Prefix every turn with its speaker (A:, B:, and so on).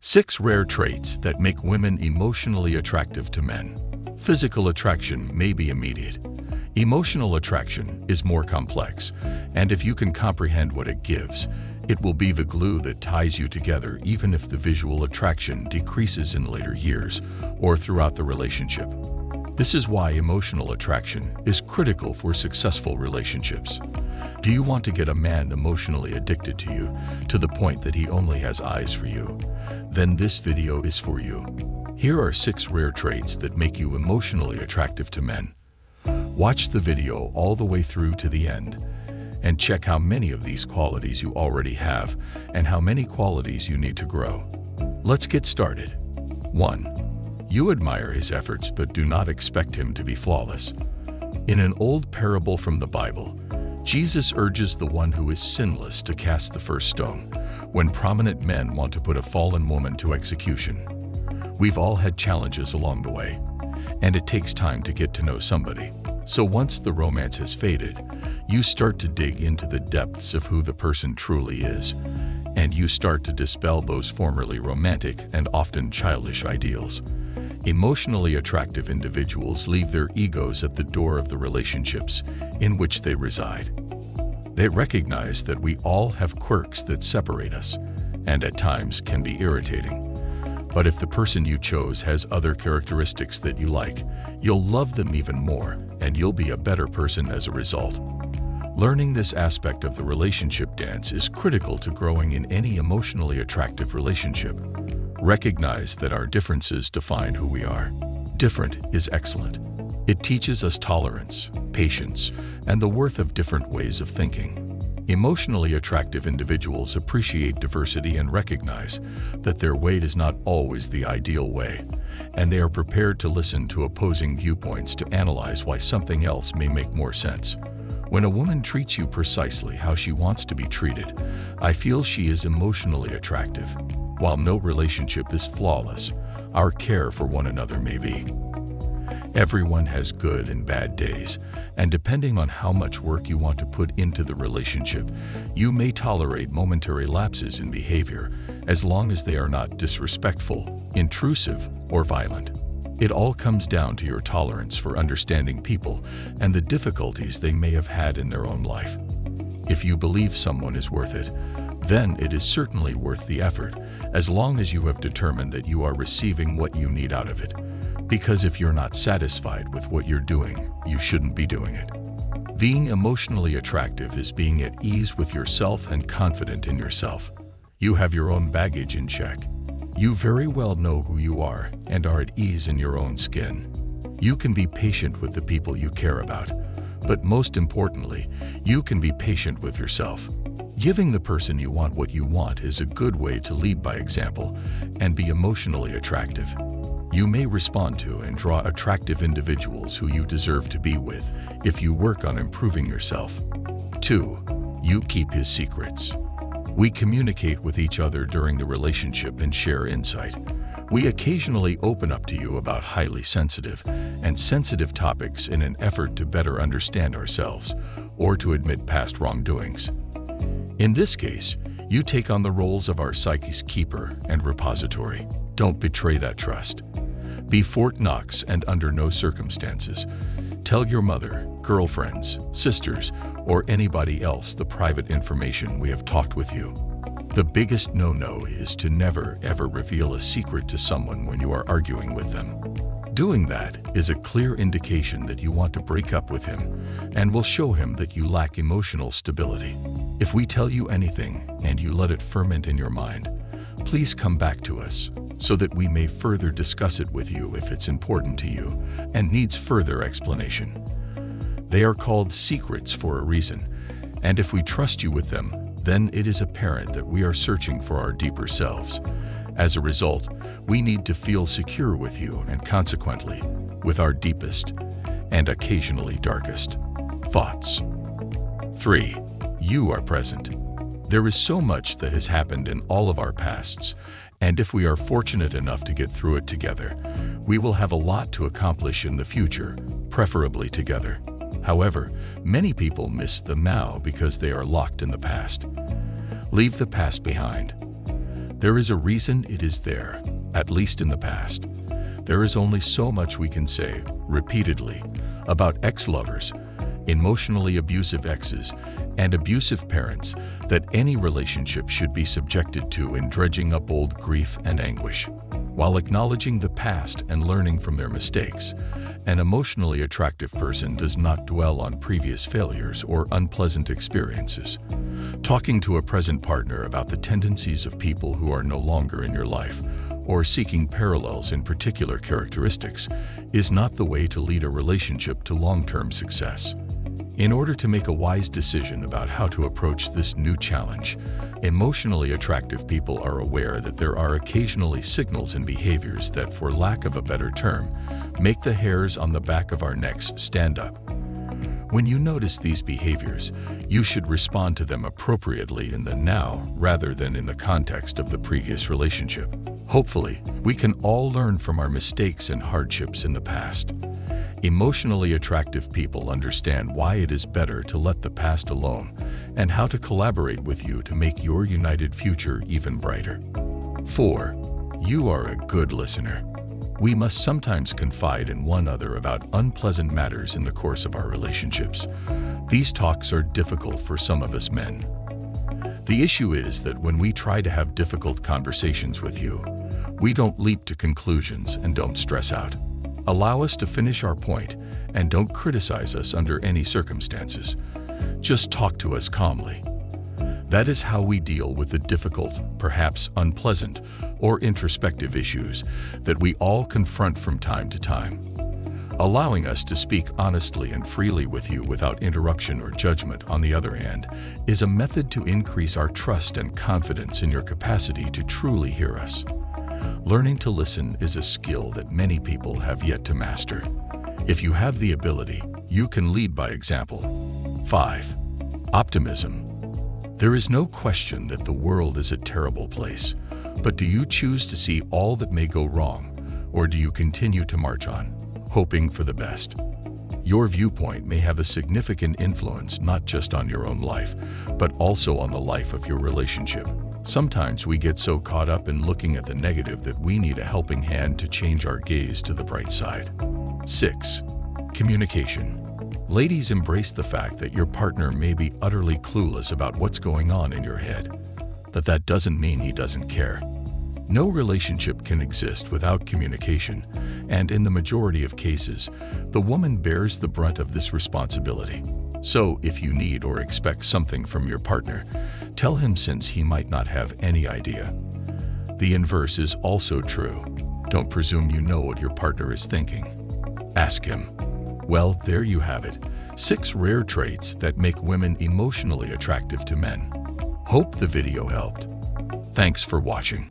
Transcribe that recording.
A: 6 rare traits that make women emotionally attractive to men. Physical attraction may be immediate. Emotional attraction is more complex, and if you can comprehend what it gives, it will be the glue that ties you together even if the visual attraction decreases in later years or throughout the relationship. This is why emotional attraction is critical for successful relationships. Do you want to get a man emotionally addicted to you to the point that he only has eyes for you? Then this video is for you. Here are 6 rare traits that make you emotionally attractive to men. Watch the video all the way through to the end and check how many of these qualities you already have and how many qualities you need to grow. Let's get started. 1. You admire his efforts but do not expect him to be flawless. In an old parable from the Bible, Jesus urges the one who is sinless to cast the first stone when prominent men want to put a fallen woman to execution. We've all had challenges along the way, and it takes time to get to know somebody. So once the romance has faded, you start to dig into the depths of who the person truly is, and you start to dispel those formerly romantic and often childish ideals. Emotionally attractive individuals leave their egos at the door of the relationships in which they reside. They recognize that we all have quirks that separate us, and at times can be irritating. But if the person you chose has other characteristics that you like, you'll love them even more, and you'll be a better person as a result. Learning this aspect of the relationship dance is critical to growing in any emotionally attractive relationship. Recognize that our differences define who we are. Different is excellent. It teaches us tolerance, patience, and the worth of different ways of thinking. Emotionally attractive individuals appreciate diversity and recognize that their way is not always the ideal way, and they are prepared to listen to opposing viewpoints to analyze why something else may make more sense. When a woman treats you precisely how she wants to be treated, I feel she is emotionally attractive. While no relationship is flawless, our care for one another may be. Everyone has good and bad days, and depending on how much work you want to put into the relationship, you may tolerate momentary lapses in behavior as long as they are not disrespectful, intrusive, or violent. It all comes down to your tolerance for understanding people and the difficulties they may have had in their own life. If you believe someone is worth it, then it is certainly worth the effort, as long as you have determined that you are receiving what you need out of it. Because if you're not satisfied with what you're doing, you shouldn't be doing it. Being emotionally attractive is being at ease with yourself and confident in yourself. You have your own baggage in check. You very well know who you are and are at ease in your own skin. You can be patient with the people you care about, but most importantly, you can be patient with yourself. Giving the person you want what you want is a good way to lead by example and be emotionally attractive. You may respond to and draw attractive individuals who you deserve to be with if you work on improving yourself. 2. You keep his secrets. We communicate with each other during the relationship and share insight. We occasionally open up to you about highly sensitive and sensitive topics in an effort to better understand ourselves or to admit past wrongdoings. In this case, you take on the roles of our psyche's keeper and repository. Don't betray that trust. Be Fort Knox and under no circumstances tell your mother, girlfriends, sisters, or anybody else the private information we have talked with you. The biggest no-no is to never ever reveal a secret to someone when you are arguing with them. Doing that is a clear indication that you want to break up with him and will show him that you lack emotional stability. If we tell you anything and you let it ferment in your mind, please come back to us so that we may further discuss it with you if it's important to you and needs further explanation. They are called secrets for a reason, and if we trust you with them, then it is apparent that we are searching for our deeper selves. As a result, we need to feel secure with you and consequently, with our deepest and occasionally darkest thoughts. 3. You are present. There is so much that has happened in all of our pasts, and if we are fortunate enough to get through it together, we will have a lot to accomplish in the future, preferably together. However, many people miss the now because they are locked in the past. Leave the past behind. There is a reason it is there, at least in the past. There is only so much we can say, repeatedly, about ex-lovers, emotionally abusive exes, and abusive parents that any relationship should be subjected to in dredging up old grief and anguish. While acknowledging the past and learning from their mistakes, an emotionally attractive person does not dwell on previous failures or unpleasant experiences. Talking to a present partner about the tendencies of people who are no longer in your life, or seeking parallels in particular characteristics, is not the way to lead a relationship to long-term success. In order to make a wise decision about how to approach this new challenge, emotionally attractive people are aware that there are occasionally signals and behaviors that, for lack of a better term, make the hairs on the back of our necks stand up. When you notice these behaviors, you should respond to them appropriately in the now rather than in the context of the previous relationship. Hopefully, we can all learn from our mistakes and hardships in the past. Emotionally attractive people understand why it is better to let the past alone and how to collaborate with you to make your united future even brighter. 4. You are a good listener. We must sometimes confide in one another about unpleasant matters in the course of our relationships. These talks are difficult for some of us men. The issue is that when we try to have difficult conversations with you, we don't leap to conclusions and don't stress out. Allow us to finish our point and don't criticize us under any circumstances. Just talk to us calmly. That is how we deal with the difficult, perhaps unpleasant, or introspective issues that we all confront from time to time. Allowing us to speak honestly and freely with you without interruption or judgment, on the other hand, is a method to increase our trust and confidence in your capacity to truly hear us. Learning to listen is a skill that many people have yet to master. If you have the ability, you can lead by example. 5. Optimism. There is no question that the world is a terrible place, but do you choose to see all that may go wrong, or do you continue to march on, hoping for the best? Your viewpoint may have a significant influence not just on your own life, but also on the life of your relationship. Sometimes we get so caught up in looking at the negative that we need a helping hand to change our gaze to the bright side. 6. Communication. Ladies, embrace the fact that your partner may be utterly clueless about what's going on in your head, but that doesn't mean he doesn't care. No relationship can exist without communication, and in the majority of cases, the woman bears the brunt of this responsibility. So, if you need or expect something from your partner, tell him, since he might not have any idea. The inverse is also true. Don't presume you know what your partner is thinking. Ask him. Well, there you have it. 6 rare traits that make women emotionally attractive to men. Hope the video helped. Thanks for watching.